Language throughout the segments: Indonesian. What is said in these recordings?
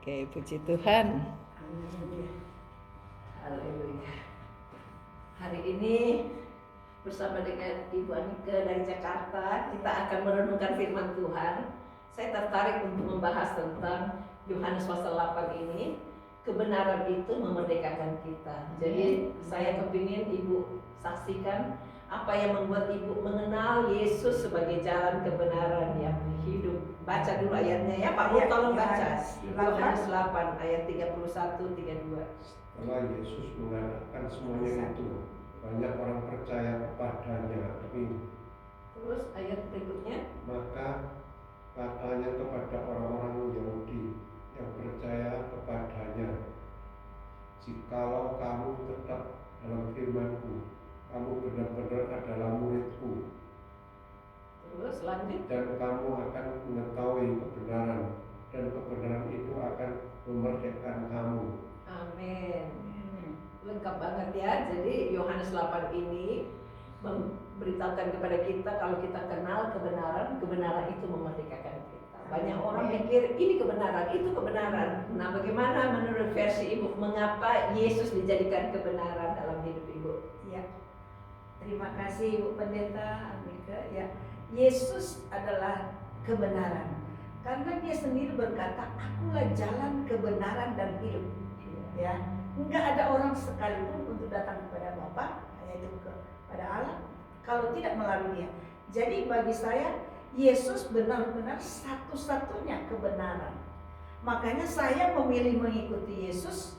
Oke, puji Tuhan. Haleluya. Hari ini bersama dengan Ibu Anika dari Jakarta, kita akan merenungkan firman Tuhan. Saya tertarik untuk membahas tentang Yohanes pasal 8 ini. Kebenaran itu memerdekakan kita. Jadi saya kepingin Ibu saksikan apa yang membuat Ibu mengenal Yesus sebagai jalan kebenaran yang hidup. Baca dulu ayatnya ya Pak, tolong baca. Yohanes 8 ayat 31-32. Setelah Yesus mengatakan semuanya itu, banyak orang percaya kepadanya. Terus ayat berikutnya, maka katanya kepada orang-orang Yahudi yang percaya kepadanya, jikalau kamu tetap dalam firman-Ku, kamu benar-benar adalah murid-Ku. Terus lanjut. Dan kamu akan mengetahui kebenaran, dan kebenaran itu akan memerdekakan kamu. Amin. Lengkap banget ya. Jadi Yohanes 8 ini memberitahukan kepada kita kalau kita kenal kebenaran, kebenaran itu memerdekakan kita. Banyak orang pikir ini kebenaran, itu kebenaran. Nah, bagaimana menurut versi Ibu, mengapa Yesus dijadikan kebenaran dalam hidup Ibu? Ya, terima kasih Ibu Pendeta Anika. Ya, Yesus adalah kebenaran. Karena dia sendiri berkata, akulah jalan kebenaran dan hidup. Ya, enggak ada orang sekalipun untuk datang kepada Bapa, yaitu kepada Allah, kalau tidak melalui dia. Jadi bagi saya, Yesus benar-benar satu-satunya kebenaran. Makanya saya memilih mengikuti Yesus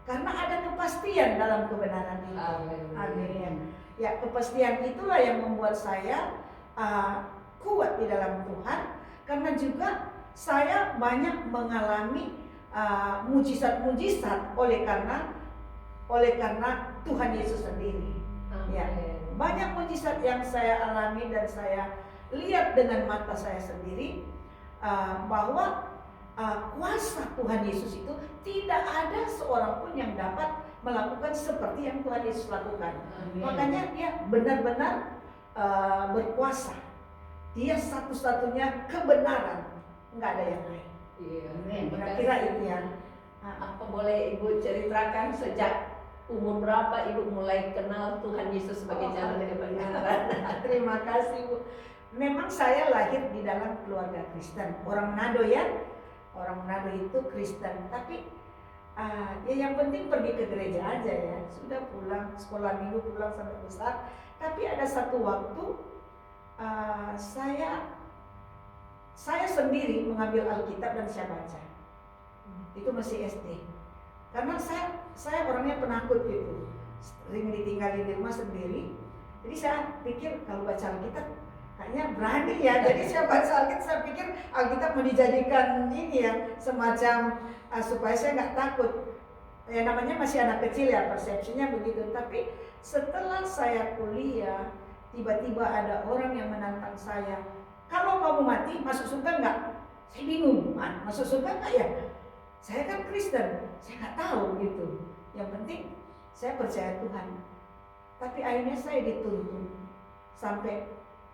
karena ada kepastian dalam kebenaran itu. Amin. Ya, kepastian itulah yang membuat saya kuat di dalam Tuhan, karena juga saya banyak mengalami mujizat-mujizat oleh karena Tuhan Yesus sendiri. Ya, banyak mujizat yang saya alami dan saya lihat dengan mata saya sendiri, bahwa kuasa Tuhan Yesus itu tidak ada seorang pun yang dapat melakukan seperti yang Tuhan Yesus lakukan. Amin. Makanya dia benar-benar berkuasa. Dia satu-satunya kebenaran, nggak ada yang lain. Iya. Kira-kira itu ya. Apa boleh Ibu ceritakan sejak umur berapa Ibu mulai kenal Tuhan Yesus sebagai jalan kebenaran? Terima kasih Bu. Memang saya lahir di dalam keluarga Kristen, orang Manado ya. Orang Manado itu Kristen, tapi ya yang penting pergi ke gereja aja ya. Sudah pulang sekolah minggu, pulang sampai besar. Tapi ada satu waktu saya sendiri mengambil Alkitab dan saya baca. Itu masih SD. Karena saya orangnya penakut gitu, sering ditinggalin di rumah sendiri. Jadi saya pikir kalau baca Alkitab kayaknya berani ya. Jadi saya baca Alkitab, saya pikir Alkitab mau dijadikan ini ya, semacam supaya saya nggak takut. Ya namanya masih anak kecil ya, persepsinya begitu. Tapi setelah saya kuliah, tiba-tiba ada orang yang menantang saya, kalau kamu mati masuk surga nggak? Saya bingung, masuk surga nggak ya? Saya kan Kristen, saya nggak tahu gitu. Yang penting saya percaya Tuhan. Tapi akhirnya saya dituntun sampai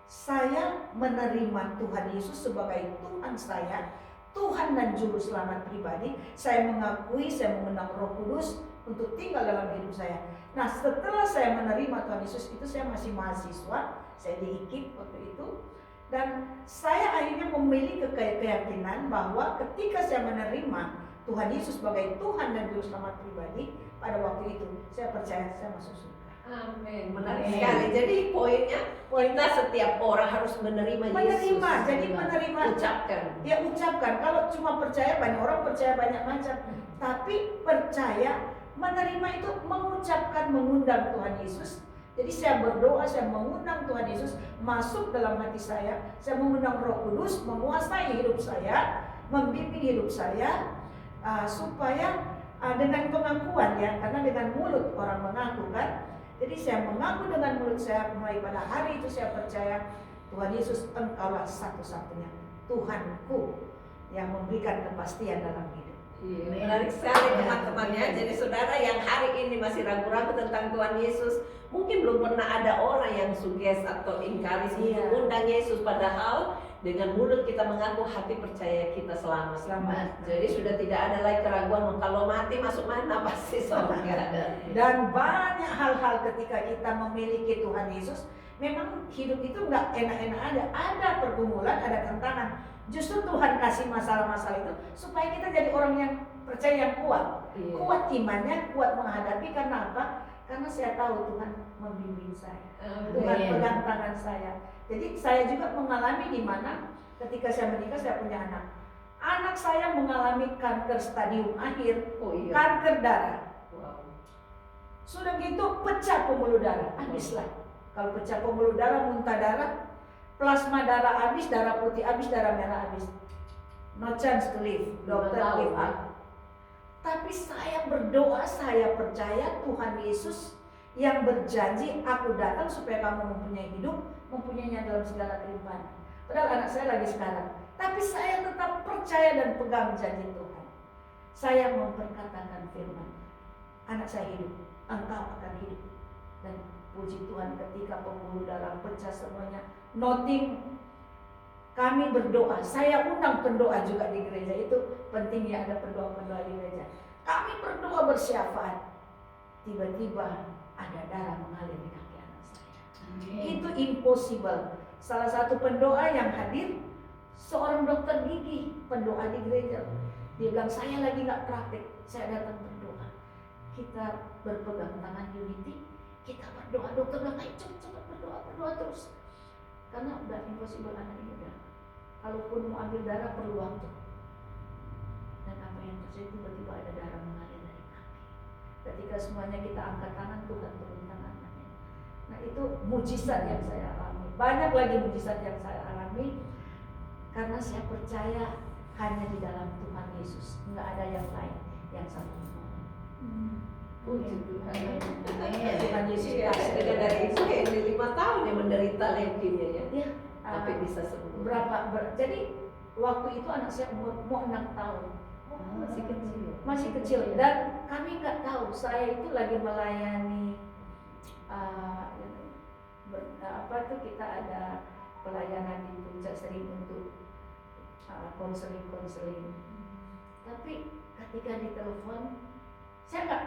saya menerima Tuhan Yesus sebagai Tuhan saya, Tuhan dan Juru Selamat pribadi. Saya mengakui, saya mengundang Roh Kudus untuk tinggal dalam hidup saya. Nah, setelah saya menerima Tuhan Yesus itu, saya masih mahasiswa, saya di IKIP waktu itu. Dan saya akhirnya memiliki keyakinan bahwa ketika saya menerima Tuhan Yesus sebagai Tuhan dan Juru Selamat pribadi, pada waktu itu saya percaya saya masuk surga. Amin. Menarik sekali. Jadi poinnya kita setiap orang harus menerima Yesus. Jadi menerima. Ucapkan. Ya ucapkan. Kalau cuma percaya, banyak orang percaya banyak macam. Tapi percaya, menerima itu mengucapkan, mengundang Tuhan Yesus. Jadi saya berdoa, saya mengundang Tuhan Yesus masuk dalam hati saya. Saya mengundang Roh Kudus menguasai hidup saya, membimbing hidup saya, supaya dengan pengakuan ya, karena dengan mulut orang mengaku kan. Jadi saya mengaku dengan mulut saya, mulai pada hari itu saya percaya Tuhan Yesus, Engkaulah satu-satunya Tuhanku yang memberikan kepastian dalam hidup. Iya, menarik sekali teman-temannya. Jadi saudara yang hari ini masih ragu-ragu tentang Tuhan Yesus, mungkin belum pernah ada orang yang suges atau ingkaris Iya. mengundang Yesus, padahal dengan mulut kita mengaku, hati percaya kita selamat. Selamat. Jadi sudah tidak ada lagi keraguan, kalau mati masuk mana pasti surga. Dan banyak hal-hal ketika kita memiliki Tuhan Yesus, memang hidup itu nggak enak-enak aja. Ada pergumulan, ada tantangan. Justru Tuhan kasih masalah-masalah itu supaya kita jadi orang yang percaya, yang kuat. Iya. Kuat imannya, kuat menghadapi. Karena apa? Karena saya tahu Tuhan membimbing saya. Tuhan Amin. pegang tangan saya. Jadi saya juga mengalami di mana ketika saya menikah, saya punya anak. Anak saya mengalami kanker stadium akhir, Oh iya. kanker darah. Wow. Sudah gitu pecah pembuluh darah, habislah. Kalau pecah pembuluh darah, muntah darah, plasma darah habis, darah putih habis, darah merah habis. No chance to live. Dokter give up. Tapi saya berdoa, saya percaya Tuhan Yesus yang berjanji, aku datang supaya kamu mempunyai hidup, mempunyainya dalam segala kelimpahan. Padahal anak saya lagi sekarang. Tapi saya tetap percaya dan pegang janji Tuhan. Saya memperkatakan firman. Anak saya hidup, engkau akan hidup. Dan puji Tuhan ketika pembuluh darah pecah semuanya, nothing. Kami berdoa, saya undang pendoa juga di gereja, itu pentingnya ada pendoa-pendoa di gereja. Kami berdoa bersyafaat, tiba-tiba ada darah mengalir di kaki anak saya. Itu impossible. Salah satu pendoa yang hadir, seorang dokter gigi, pendoa di gereja. Dia bilang, saya lagi nggak praktek, saya datang berdoa. Kita berpegang tangan unity, kita berdoa. Dokter bilang, ayo cepat berdoa terus. Karena udah impossible, anak ini udah, kalaupun mau ambil darah perlu waktu. Dan apa yang terjadi, tiba-tiba ada darah mengalir dari kaki. Ketika semuanya kita angkat tangan, Tuhan turun tangannya. Nah itu mujizat yang saya alami. Banyak lagi mujizat yang saya alami, karena saya percaya hanya di dalam Tuhan Yesus, nggak ada yang lain yang satu menolong. Puji Tuhan. Tuhan Yesus. Iya, dari itu yang 5 tahun yang menderita leukemia ya. Ya, Tapi bisa sembuh. jadi waktu itu anak saya umur mau 6 tahun. Masih kecil. Masih kecil, dan kami nggak tahu, saya itu lagi melayani kita ada pelayanan di Puncak sering untuk konseling. Tapi ketika ditelepon, saya nggak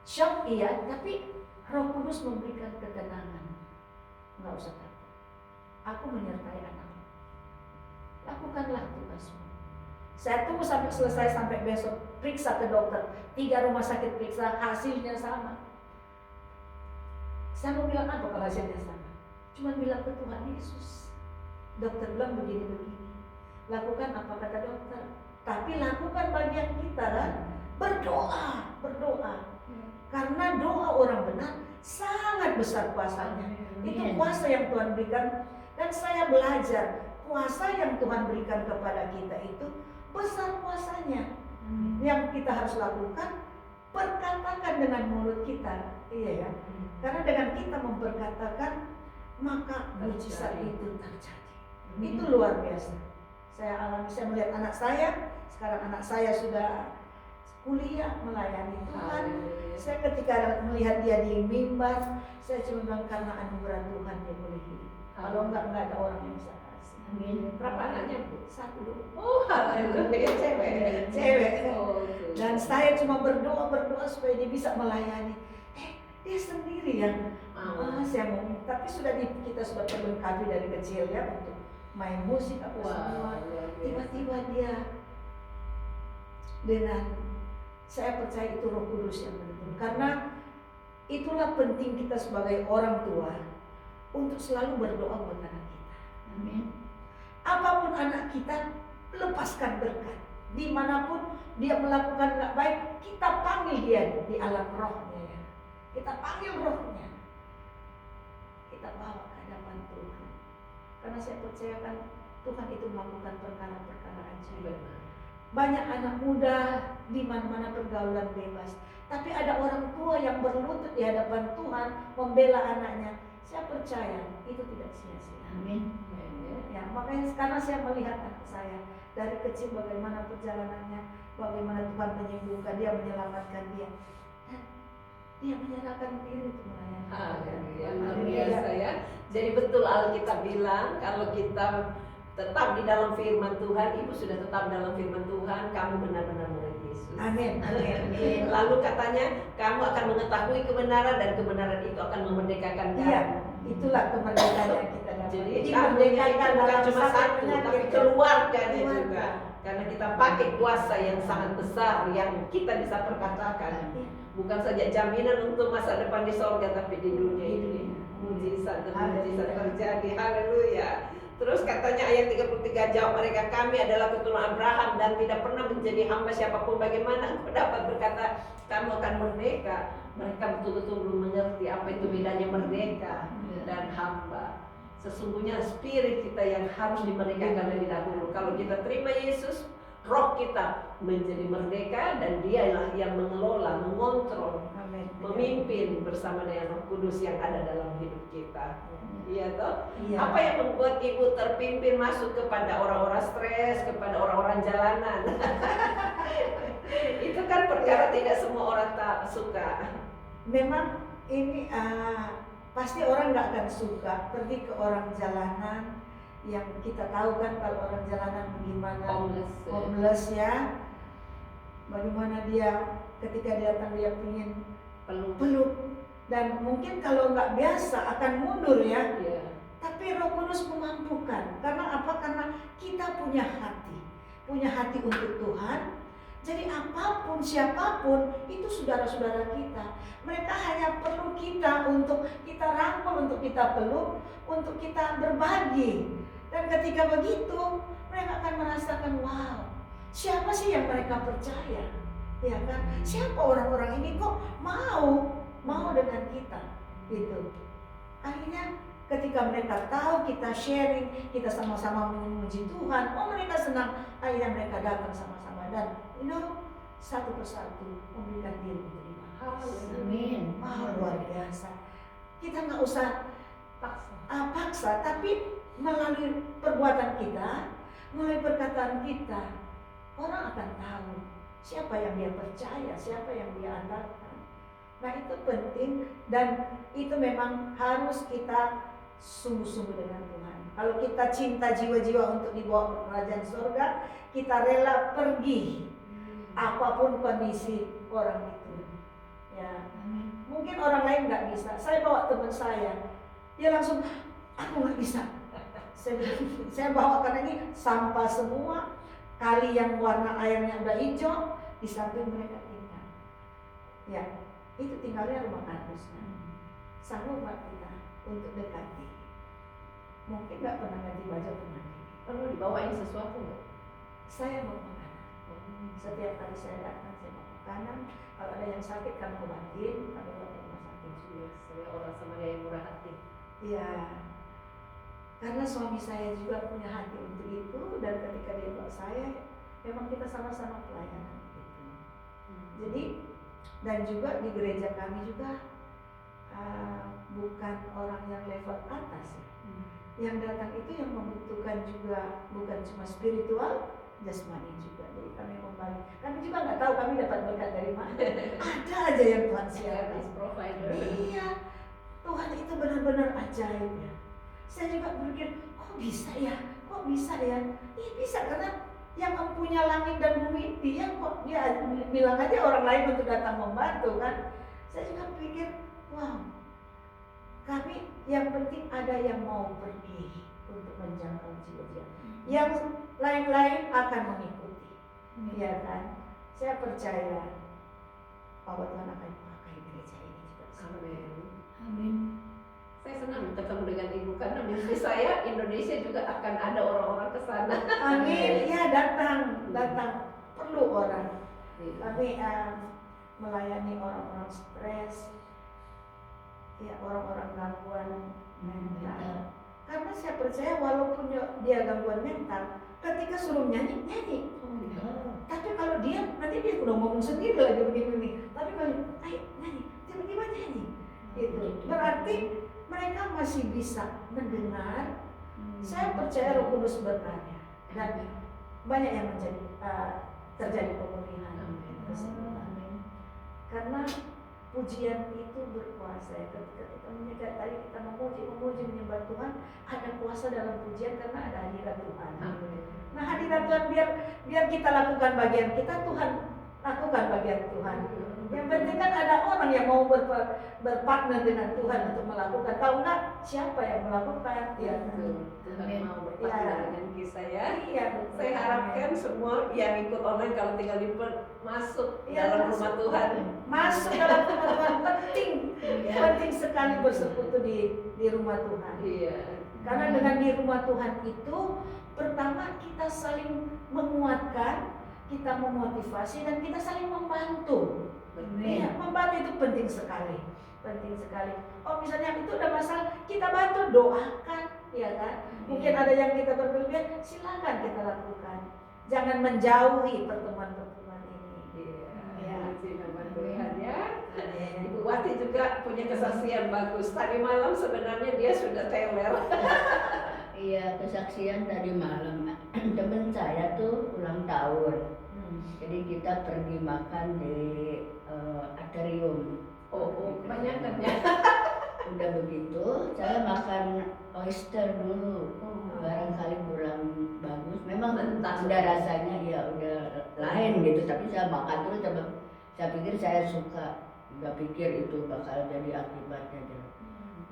shock, iya, tapi Roh Kudus memberikan ketenangan. Nggak usah takut, aku menyertai anakmu, lakukanlah tugasmu. Saya tunggu sampai selesai, sampai besok periksa ke dokter, 3 rumah sakit periksa, hasilnya sama. Saya mau bilang apa kalau hasilnya sama? Cuma bilang ke Tuhan Yesus. Dokter bilang begini-begini. Lakukan apa kata dokter. Tapi lakukan bagian kita kan. Berdoa. Karena doa orang benar sangat besar kuasanya. Itu kuasa yang Tuhan berikan. Dan saya belajar, kuasa yang Tuhan berikan kepada kita itu besar kuasanya. Yang kita harus lakukan, perkatakan dengan mulut kita. Iya ya. Karena dengan kita memperkatakan, maka mujizat itu terjadi. Itu luar biasa. Saya alami, saya melihat anak saya. Sekarang anak saya sudah kuliah melayani Tuhan. Saya ketika melihat dia di mimbar, saya cuma bilang karena anugerah Tuhan dia boleh hidup. Kalau enggak ada orang yang bisa kasih. Berapa anaknya Bu? 1 dulu. Oh, haleluya, cewek. Oh, Dan saya cuma berdoa supaya dia bisa melayani. Dia sendiri yang saya mau, tapi kita sudah perlengkapi dari kecil ya untuk main musik apa semua. Tiba-tiba dia dengan, saya percaya itu Roh Kudus yang menuntun. Karena itulah penting kita sebagai orang tua untuk selalu berdoa buat anak kita. Amin. Apapun anak kita, lepaskan berkat. Dimanapun dia melakukan nggak baik, kita panggil dia di alam rohnya ya. Kita panggil rohnya. Kita bawa ke hadapan Tuhan. Karena saya percayakan Tuhan itu melakukan perkara-perkara ajaib. Banyak anak muda di mana-mana pergaulan bebas. Tapi ada orang tua yang berlutut di hadapan Tuhan membela anaknya. Saya percaya itu tidak sia-sia. Amin. Ya, makanya sekarang saya melihat anak saya dari kecil bagaimana perjalanannya, bagaimana Tuhan menyembuhkan dia, menyelamatkan dia. Dan dia menyerahkan diri untuk melayani. Haleluya, luar biasa ya. Jadi betul Alkitab bilang kalau kita tetap di dalam firman Tuhan, Ibu sudah tetap dalam firman Tuhan, kamu benar-benar murid Yesus. Amin, amin, amin. Lalu katanya kamu akan mengetahui kebenaran dan kebenaran itu akan memerdekakan kamu. Iya, itulah kemerdekaan yang kita dapat. Jadi merdekakan itu bukan dalam cuma sakit satu, penyakit. tapi keluarganya Keluarga. juga. Karena kita pakai kuasa yang sangat besar yang kita bisa perkatakan. Iya. Bukan saja jaminan untuk masa depan di sorga, tapi di dunia ini mujizat dan mujizat terjadi. Haleluya. Terus katanya ayat 33, jawab mereka, kami adalah keturunan Abraham dan tidak pernah menjadi hamba siapapun. Bagaimana engkau dapat berkata kamu akan merdeka? Mereka betul-betul belum mengerti apa itu bedanya merdeka dan hamba. Sesungguhnya spirit kita yang harus dimerdekakan lebih dahulu. Kalau kita terima Yesus, roh kita menjadi merdeka dan dialah yang mengelola, mengontrol, Amin. memimpin bersama dengan Roh Kudus yang ada dalam hidup kita. Iya toh? Iya. Apa yang membuat ibu terpimpin masuk kepada orang-orang stres, kepada orang-orang jalanan? Itu kan perkara tidak semua orang tak suka. Memang ini pasti orang nggak akan suka pergi ke orang jalanan yang kita tahu kan kalau orang jalanan bagaimana homeless ya, bagaimana dia ketika dia datang dia ingin peluk dan mungkin kalau nggak biasa akan mundur ya. Iya. Tapi Roh Kudus memampukan. Karena apa? Karena kita punya hati untuk Tuhan. Jadi apapun, siapapun, itu saudara-saudara kita. Mereka hanya perlu kita untuk kita rangkul, untuk kita peluk, untuk kita berbagi. Dan ketika begitu, mereka akan merasakan, wow, siapa sih yang mereka percaya? Ya kan? Siapa orang-orang ini kok mau dengan kita? Gitu. Akhirnya ketika mereka tahu kita sharing, kita sama-sama memuji Tuhan, oh mereka senang, akhirnya mereka datang sama-sama dan satu persatu memberikan diri menerima. Amin. Wah, luar biasa. Kita nggak usah paksa, tapi melalui perbuatan kita, melalui perkataan kita, orang akan tahu siapa yang dia percaya, siapa yang dia andalkan. Nah itu penting dan itu memang harus kita sungguh-sungguh dengan Tuhan. Kalau kita cinta jiwa-jiwa untuk dibawa ke kerajaan surga, kita rela pergi apapun kondisi orang itu. Ya, mungkin orang lain nggak bisa. Saya bawa teman saya, dia langsung, aku nggak bisa. Saya bawa karena ini sampah semua, kali yang warna airnya udah hijau, di samping mereka tinggal. Ya, itu tinggalnya rumah kardus. Sanggup nggak kita untuk dekati? Mungkin nggak pernah ganti baju pernah. Perlu dibawain sesuatu nggak? Saya mau makanan. Setiap kali saya datang saya mau makanan. Kalau ada yang sakit kami obatin, kami bawa ke rumah sakit. Saya orang Samaria yang murah hati. Iya. Karena suami saya juga punya hati untuk itu dan ketika dia bawa saya, memang kita sama-sama pelayanan gitu. Jadi dan juga di gereja kami juga bukan orang yang level atas ya. Yang datang itu yang membutuhkan juga bukan cuma spiritual, jasmani juga. Jadi kami kembali. Kami juga nggak tahu kami dapat berkat dari mana. Ada aja yang Tuhan siapkan. Provider. Iya, Tuhan itu benar-benar ajaib ya. Saya juga berpikir, kok bisa ya? Kok bisa ya? Iya bisa karena yang mempunyai langit dan bumi dia kok dia bilang aja orang lain untuk datang membantu kan. Saya juga pikir, wow, kami yang penting ada yang mau pergi untuk menjangkau jiwa-jiwa. Yang lain-lain akan mengikuti, ya kan? Saya percaya bahwa Tuhan akan pakai gereja ini juga. Amin. Saya senang ketemu dengan ibu karena mimpi saya Indonesia juga akan ada orang-orang ke sana. Amin. Ya datang perlu orang. Kami melayani orang-orang stres, ya orang-orang gangguan mental. Karena saya percaya walaupun dia gangguan mental, ketika suruh nyanyi. Tapi kalau dia nanti dia udah ngomong sendiri lagi begini. Tapi kalau ayo nyanyi, tiba-tiba nyanyi. Itu berarti mereka masih bisa mendengar. Saya percaya Roh Kudus berkarya dan banyak yang terjadi pemulihan. pujian itu berkuasa. Ketika menyekat tadi kita memuji menyembah Tuhan, ada kuasa dalam pujian karena ada hadirat Tuhan. Nah hadirat Tuhan biar kita lakukan bagian kita, Tuhan lakukan bagian Tuhan. Yang penting kan ada orang yang mau berpartner dengan Tuhan untuk melakukan. Tahu nggak siapa yang melakukan? Ya, Tuhan mau berpartner dengan kita ya. Iya, betul. Saya harapkan semua yang ikut online kalau tinggal di masuk dalam rumah Tuhan. Masuk dalam rumah Tuhan penting, Iya. penting sekali bersekutu di rumah Tuhan. Iya. Karena dengan di rumah Tuhan itu, pertama kita saling menguatkan, kita memotivasi dan kita saling membantu. Iya, membantu itu penting sekali, penting sekali. Oh misalnya itu ada masalah, kita bantu, doakan, ya kan? Mungkin ada yang kita berlebihan, silakan kita lakukan. Jangan menjauhi pertemuan-pertemuan ini. Iya. Puji nama Tuhan ya. Ibu Wati juga punya kesaksian bagus. Tadi malam sebenarnya dia sudah teler. Iya, kesaksian tadi malam. Temen saya tuh ulang tahun. Jadi kita pergi makan di atrium. Oh, banyak kan ya. Udah begitu, saya makan oyster dulu. Barangkali kurang bagus. Memang Mentah. udah rasanya ya udah lain gitu. Tapi saya makan terus, saya pikir saya suka. Nggak pikir itu bakal jadi akibatnya.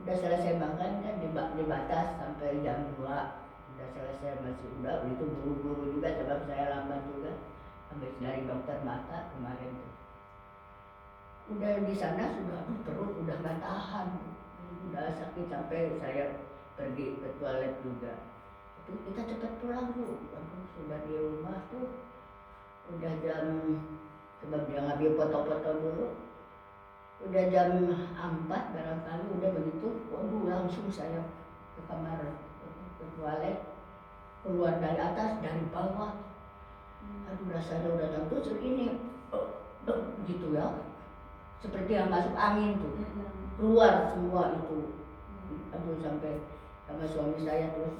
Udah selesai makan kan di batas sampai jam 2. Udah selesai masih udah itu buru-buru juga sebab saya lambat juga. Habis dari dokter mata kemarin tuh. Udah di sana sudah perut udah nggak tahan, udah sakit sampai saya pergi ke toilet juga. Itu kita cepat pulang tuh, sudah di rumah tuh udah jam, sebab dia ngambil foto-foto dulu, udah jam 4 barangkali udah begitu, waduh langsung saya ke kamar ke toilet, keluar dari atas dari bawah. Aduh rasanya udah terus ini gitu ya, seperti yang masuk angin tuh, keluar semua itu. Aduh sampai sama suami saya terus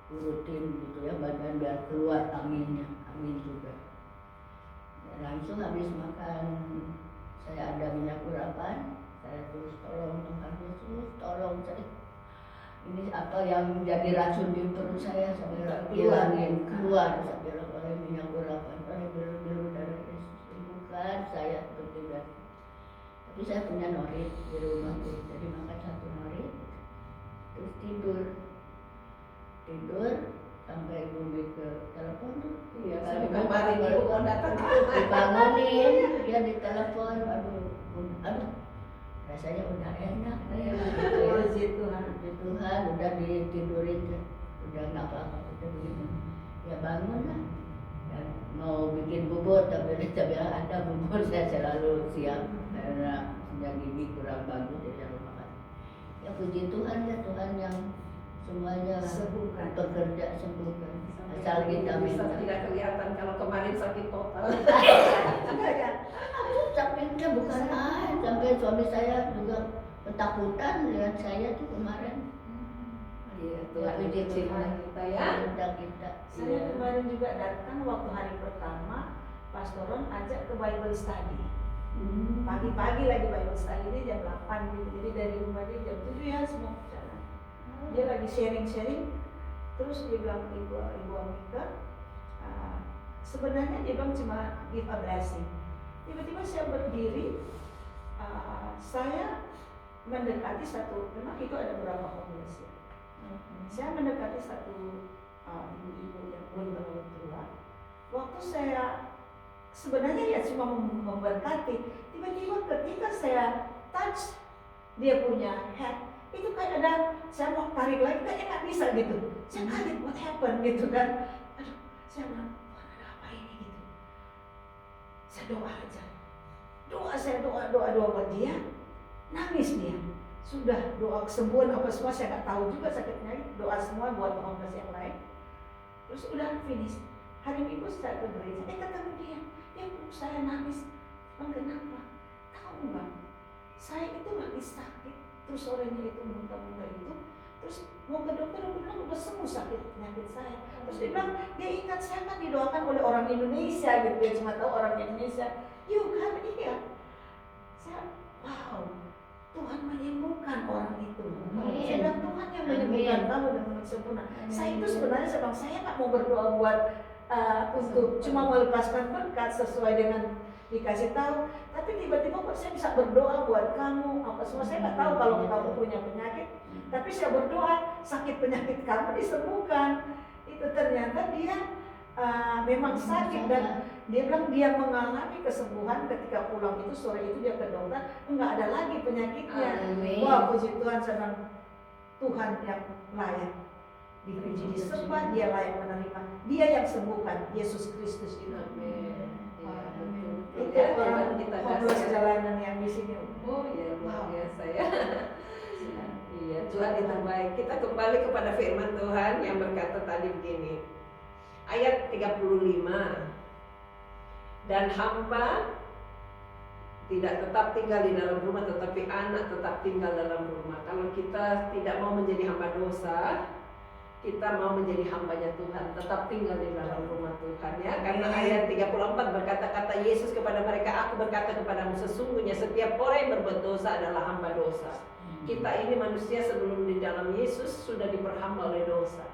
diurutin gitu ya badan biar keluar anginnya, angin juga. Dan langsung habis makan saya ada minyak urapan, saya terus tolong Tuhan Yesus, tolong saya. Ini apa yang jadi racun di perut saya hilangin keluar sampai oleh minyak urapan, oleh biru-biru darah Yesus sembuhkan saya seperti biasa. Tapi saya punya norit di rumah tuh, jadi makan 1 norit, terus tidur sampai bumi ke telepon tuh. Iya, saya kabarin ibu mau datang. Dibangunin, dia ditelepon, aduh, rasanya udah enak ya. Puji Tuhan. Puji Tuhan, udah ditidurin, udah nggak apa-apa, udah begini. Ya bangun lah, dan mau bikin bubur, tapi dia bilang ada bubur, saya selalu siap karena punya gigi kurang bagus, dia selalu makan. Ya puji Tuhan ya, Tuhan yang semuanya Sembuhkan. bekerja sembuhkan. Asal kita Bisa minta. tidak kelihatan kalau kemarin sakit total. Sakitnya bukan main, sampai suami saya juga ketakutan lihat saya tuh kemarin. Iya, Tuhan puji puji Tuhan kita ya. Kita. Saya kemarin juga datang waktu hari pertama, Pastoron ajak ke Bible study. Pagi-pagi lagi Bible study ini jam 8 gitu. Jadi dari rumah dia jam 7 ya semua jalan. Dia lagi sharing-sharing, terus dia bilang Ibu Amika, sebenarnya dia bilang cuma give a blessing. Tiba-tiba saya berdiri, saya mendekati satu, memang itu ada beberapa komunitas ya. Saya mendekati satu ibu-ibu yang belum tua. Waktu saya sebenarnya ya cuma memberkati, tiba-tiba ketika saya touch dia punya head, itu kayak ada, saya mau tarik lagi, kayaknya nggak bisa gitu. Saya kaget, what happened gitu kan. Aduh, saya bilang, Tuhan ada apa ini gitu. Saya doa aja. Saya doa buat dia, nangis dia. Sudah doa kesembuhan apa semua saya nggak tahu juga sakitnya, doa semua buat orang yang lain. Terus udah finish. Hari Minggu saya ke gereja, ketemu dia peluk saya nangis. Bang kenapa? Tahu nggak? Saya itu lagi sakit. Terus sorenya itu muntah-muntah itu. Terus mau ke dokter bilang udah sembuh sakit penyakit saya. Terus dia bilang dia ingat saya kan didoakan oleh orang Indonesia gitu, dia cuma tahu orang Indonesia. Yuk kan iya. Saya wow, Tuhan menyembuhkan orang itu. Amin. Saya bilang Tuhan yang menyembuhkan Amin. kamu dengan sempurna. Amin. Saya itu sebenarnya saya nggak mau berdoa buat untuk cuma melepaskan berkat sesuai dengan dikasih tahu, tapi tiba-tiba kok saya bisa berdoa buat kamu apa semua. Saya nggak tahu kalau kamu punya penyakit, tapi saya berdoa sakit penyakit kamu disembuhkan. Itu ternyata dia memang sakit, dan dia bilang dia mengalami kesembuhan ketika pulang itu sore itu dia ke dokter, nggak ada lagi penyakitnya. Amin. Wah, puji Tuhan, senang. Tuhan yang layak dipuji, disembah, dia layak menerima, dia yang sembuhkan, Yesus Kristus itu. Amin. Iya, betul. Itu Ya, Tuhan orang kita homeless kasih. jalanan yang di sini. Oh ya, luar Wow. biasa ya. Iya, Tuhan itu baik. Kita kembali kepada firman Tuhan yang berkata tadi begini. Ayat 35. Dan hamba tidak tetap tinggal di dalam rumah, tetapi anak tetap tinggal dalam rumah. Kalau kita tidak mau menjadi hamba dosa, kita mau menjadi hambanya Tuhan, tetap tinggal di dalam rumah Tuhan ya. Karena ayat 34 berkata, kata Yesus kepada mereka, aku berkata kepadamu, sesungguhnya setiap orang yang berbuat dosa adalah hamba dosa. Kita ini manusia sebelum di dalam Yesus sudah diperhamba oleh dosa.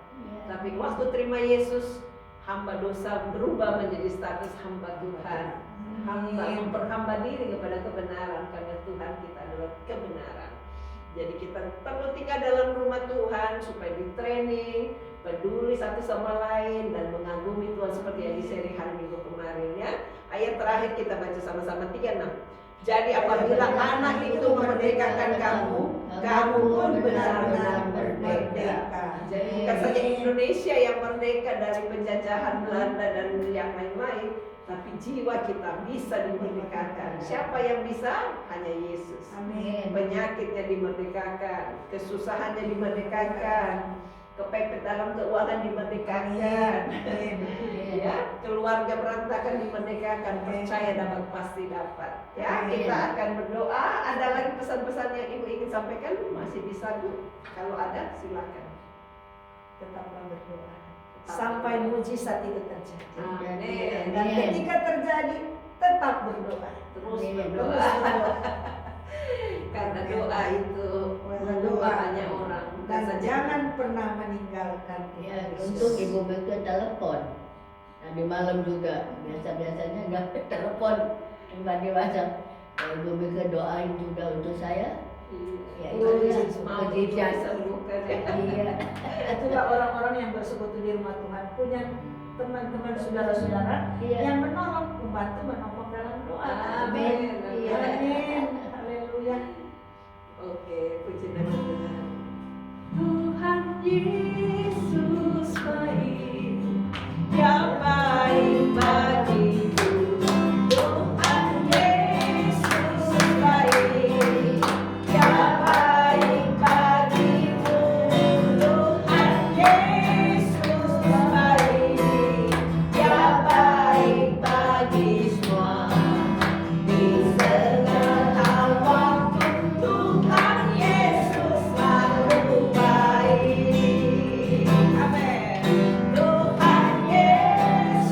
Tapi waktu terima Yesus, hamba dosa berubah menjadi status hamba Tuhan. Hamba memperhamba diri kepada kebenaran, karena Tuhan kita adalah kebenaran. Jadi kita perlu tinggal dalam rumah Tuhan supaya di training, peduli satu sama lain, dan mengagumi Tuhan seperti yang di seri hari Minggu kemarin ya. Ayat terakhir kita baca sama-sama 36. Jadi apabila anak itu memerdekakan kamu, kamu pun benar-benar merdeka. Jadi bukan saja Indonesia yang merdeka dari penjajahan Belanda dan yang lain-lain, tapi jiwa kita bisa dimerdekakan. Siapa yang bisa? Hanya Yesus. Amin. Penyakitnya dimerdekakan, kesusahannya dimerdekakan, kepepet dalam keuangan dimerdekakan, ya, keluarga berantakan dimerdekakan, percaya dapat pasti dapat. Ya, kita akan berdoa. Ada lagi pesan-pesan yang Ibu ingin sampaikan? Masih bisa Bu. Kalau ada silakan. Tetaplah berdoa sampai mujizat itu terjadi. Amin. Dan ketika terjadi, tetap berdoa. Terus Amin. berdoa. Terus berdoa. Karena doa itu mengubah banyak orang. Dan Bukan saja jangan pernah meninggalkan Ya, Yesus. untuk Ibu Mega telepon. Tadi malam juga biasa-biasanya nggak telepon, nggak diwasa. Ibu Mega doain juga untuk saya. Ya, itu Iya. ya, Mau mujizat. disembuhkan ya. Iya. Itulah orang-orang yang bersekutu di rumah Tuhan, punya teman-teman saudara-saudara Iya. yang menolong, membantu menopang dalam doa. Amin. Iya. Amin. Haleluya. Oke, puji nama Tuhan. Tuhan Yesus baik, yang baik bagiku. Tuhan Yesus baik, yang baik bagimu. Tuhan Yesus baik, yang baik bagi semua. Di segala waktu Tuhan Yesus selalu baik. Amin. Tuhan Yesus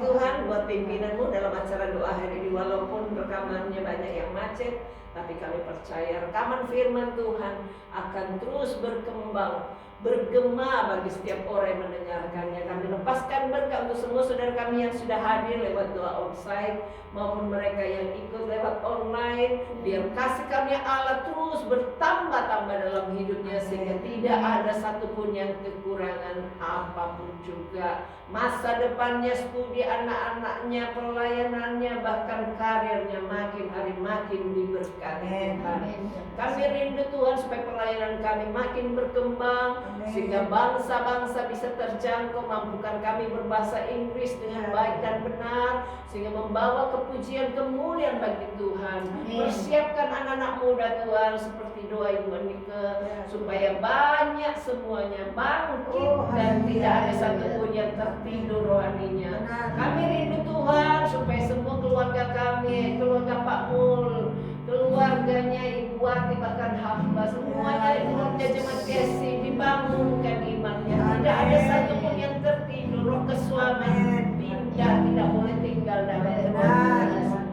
Tuhan buat pimpinanmu dalam acara doa hari ini. Walaupun rekamannya banyak yang macet, tapi kami percaya rekaman firman Tuhan akan terus berkembang, bergema bagi setiap orang yang mendengarkannya. Kami lepaskan berkat untuk semua saudara kami yang sudah hadir lewat doa onsite maupun mereka yang ikut lewat online. Biar kasih karunia Allah terus bertambah-tambah dalam hidupnya sehingga tidak ada satupun yang kekurangan apapun juga. Masa depannya, studi anak-anaknya, pelayanannya, bahkan karirnya makin hari makin diberkati Tuhan. Kami rindu Tuhan supaya pelayanan kami makin berkembang sehingga bangsa-bangsa bisa terjangkau. Mampukan kami berbahasa Inggris dengan baik dan benar sehingga membawa kepujian kemuliaan bagi Tuhan. Persiapkan anak-anak muda Tuhan seperti doa Ibu Anike supaya banyak semuanya bangkit dan tidak ada satupun yang tertidur rohaninya. Kami rindu Tuhan supaya semua keluarga kami, keluarga Pak Mul, keluarganya Ibu Wati, bahkan hamba semuanya keluarga jemaat Kesi dibangunkan imannya. Tidak ada satupun yang tertidur. Roh kesuaman pindah, tidak boleh tinggal dalam keluarga.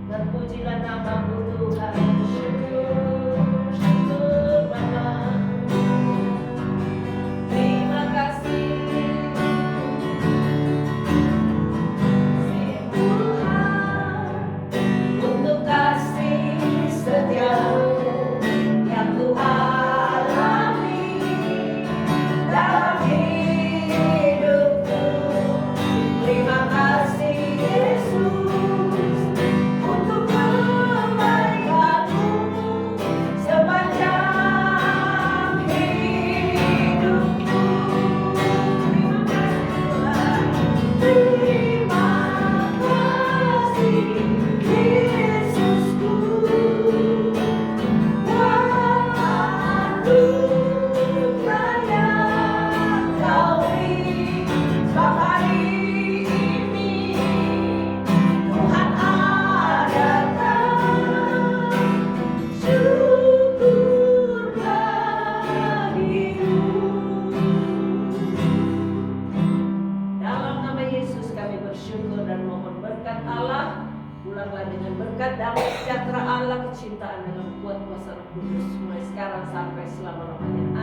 Terpujilah nama-Mu Tuhan. Syukur, syukur Bapa. Terima kasih Tuhan untuk kasih setia-Mu yang Tuhan alami dalam hidupku. Terima kasih Yesus untuk kebaikan-Mu sepanjang hidupku. Terima kasih Yesusku. Anugerah yang Kau beri sebab hari ini Tuhan adakan syukur bagimu. Dalam nama Yesus kami bersyukur dan mohon berkat Allah. Pulanglah dengan berkat damai sejahtera Allah, kecintaan dalam kuat kuasa Roh Kudus mulai sekarang sampai selama-lamanya.